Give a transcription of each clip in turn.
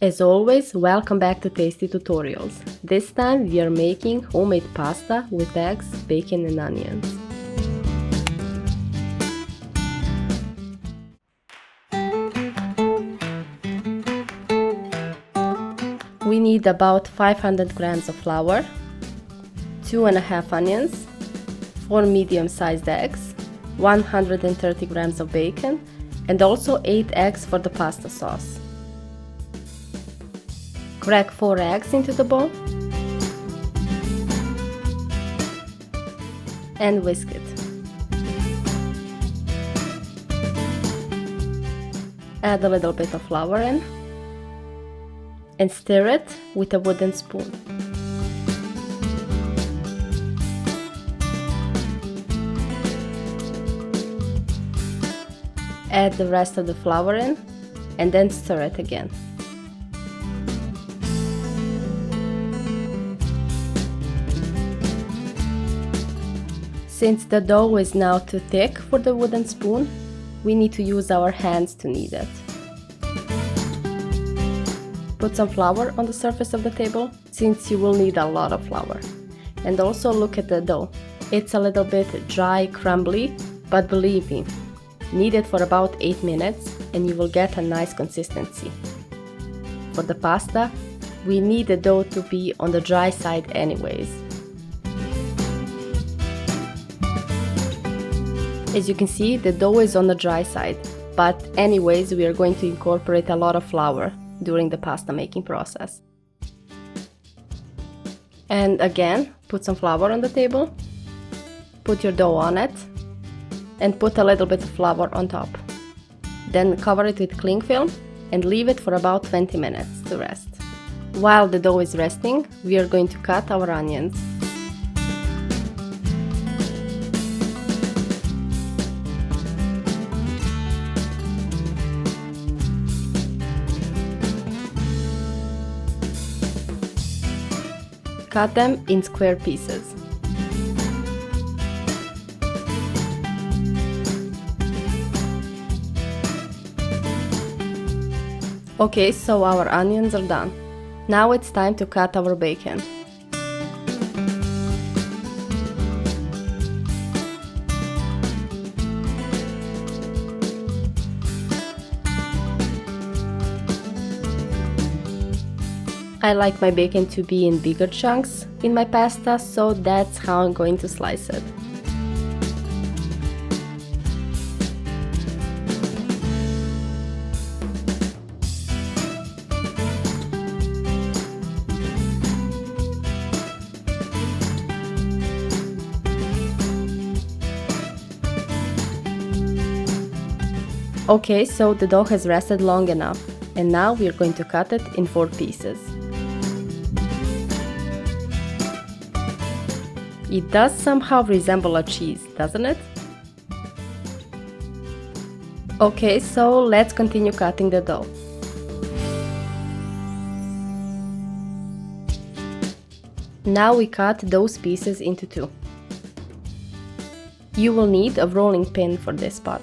As always, welcome back to Tasty Tutorials. This time we are making homemade pasta with eggs, bacon and onions. We need about 500 grams of flour, 2.5 onions, 4 medium-sized eggs, 130 grams of bacon, and also 8 eggs for the pasta sauce. Crack 4 eggs into the bowl and whisk it. Add a little bit of flour in and stir it with a wooden spoon. Add the rest of the flour in and then stir it again. Since the dough is now too thick for the wooden spoon, we need to use our hands to knead it. Put some flour on the surface of the table, since you will need a lot of flour. And also look at the dough. It's a little bit dry, crumbly, but believe me, knead it for about 8 minutes and you will get a nice consistency. For the pasta, we need the dough to be on the dry side anyways. As you can see, the dough is on the dry side, but anyways we are going to incorporate a lot of flour during the pasta making process. And again, put some flour on the table, put your dough on it, and put a little bit of flour on top. Then cover it with cling film and leave it for about 20 minutes to rest. While the dough is resting, we are going to cut our onions. Cut them in square pieces. Okay, so our onions are done. Now it's time to cut our bacon. I like my bacon to be in bigger chunks in my pasta, so that's how I'm going to slice it. Okay, so the dough has rested long enough, and now we are going to cut it in 4 pieces. It does somehow resemble a cheese, doesn't it? Okay, so let's continue cutting the dough. Now we cut those pieces into 2. You will need a rolling pin for this part.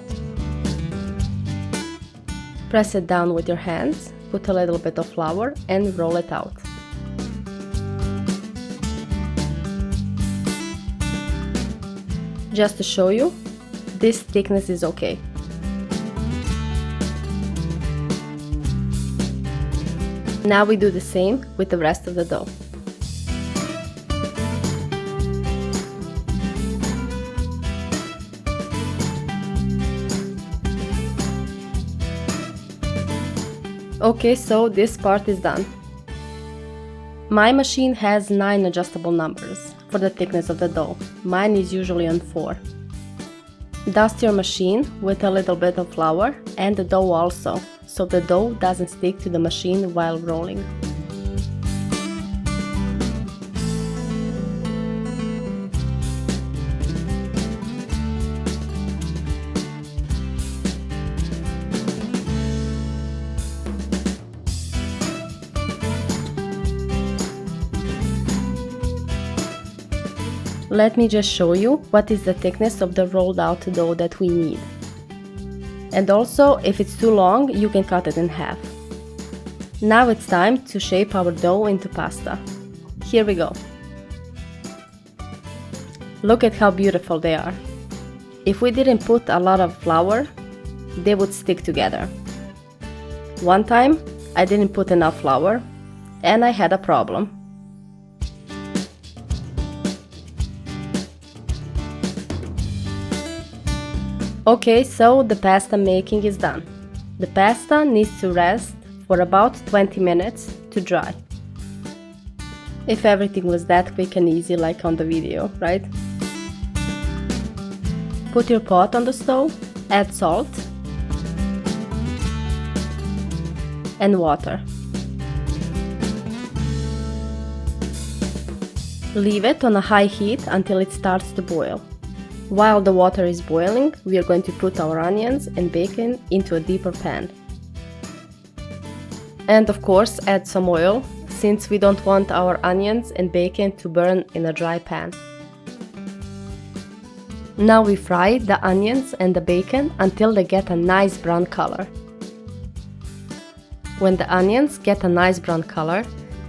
Press it down with your hands, put a little bit of flour and roll it out. Just to show you, this thickness is okay. Now we do the same with the rest of the dough. Okay, so this part is done. My machine has 9 adjustable numbers for the thickness of the dough. Mine is usually on 4. Dust your machine with a little bit of flour and the dough also, so the dough doesn't stick to the machine while rolling. Let me just show you what is the thickness of the rolled out dough that we need. And also, if it's too long, you can cut it in half. Now it's time to shape our dough into pasta. Here we go. Look at how beautiful they are. If we didn't put a lot of flour, they would stick together. One time, I didn't put enough flour, and I had a problem. Okay, so the pasta making is done. The pasta needs to rest for about 20 minutes to dry. If everything was that quick and easy like on the video, right? Put your pot on the stove, add salt and water. Leave it on a high heat until it starts to boil. While the water is boiling, we are going to put our onions and bacon into a deeper pan. And of course, add some oil, since we don't want our onions and bacon to burn in a dry pan. Now we fry the onions and the bacon until they get a nice brown color. When the onions get a nice brown color,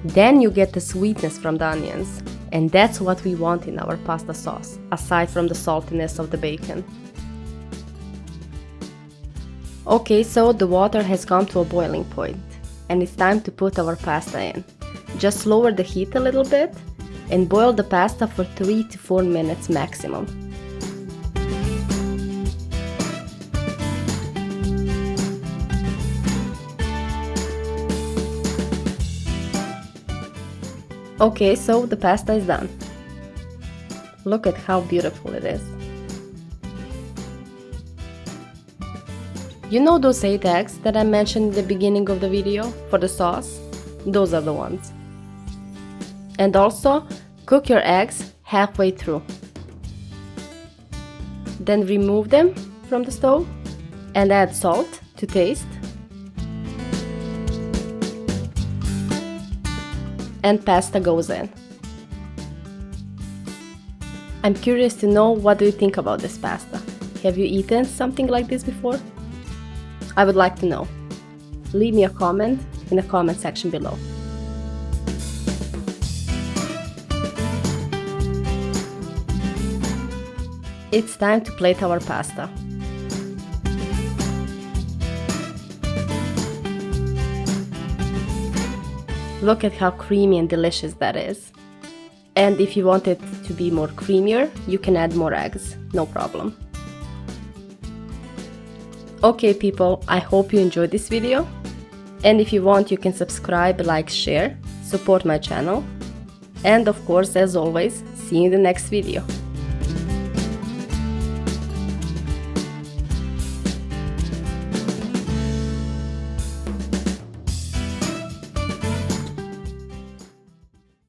then you get the sweetness from the onions. And that's what we want in our pasta sauce, aside from the saltiness of the bacon. Okay, so the water has come to a boiling point, and it's time to put our pasta in. Just lower the heat a little bit and boil the pasta for 3 to 4 minutes maximum. Okay, so the pasta is done. Look at how beautiful it is. You know those 8 eggs that I mentioned in the beginning of the video for the sauce? Those are the ones. And also, cook your eggs halfway through. Then remove them from the stove and add salt to taste. And pasta goes in. I'm curious to know, what do you think about this pasta? Have you eaten something like this before? I would like to know. Leave me a comment in the comment section below. It's time to plate our pasta. Look at how creamy and delicious that is. And if you want it to be more creamier, you can add more eggs, no problem. Okay people, I hope you enjoyed this video. And if you want, you can subscribe, like, share, support my channel. And of course, as always, see you in the next video.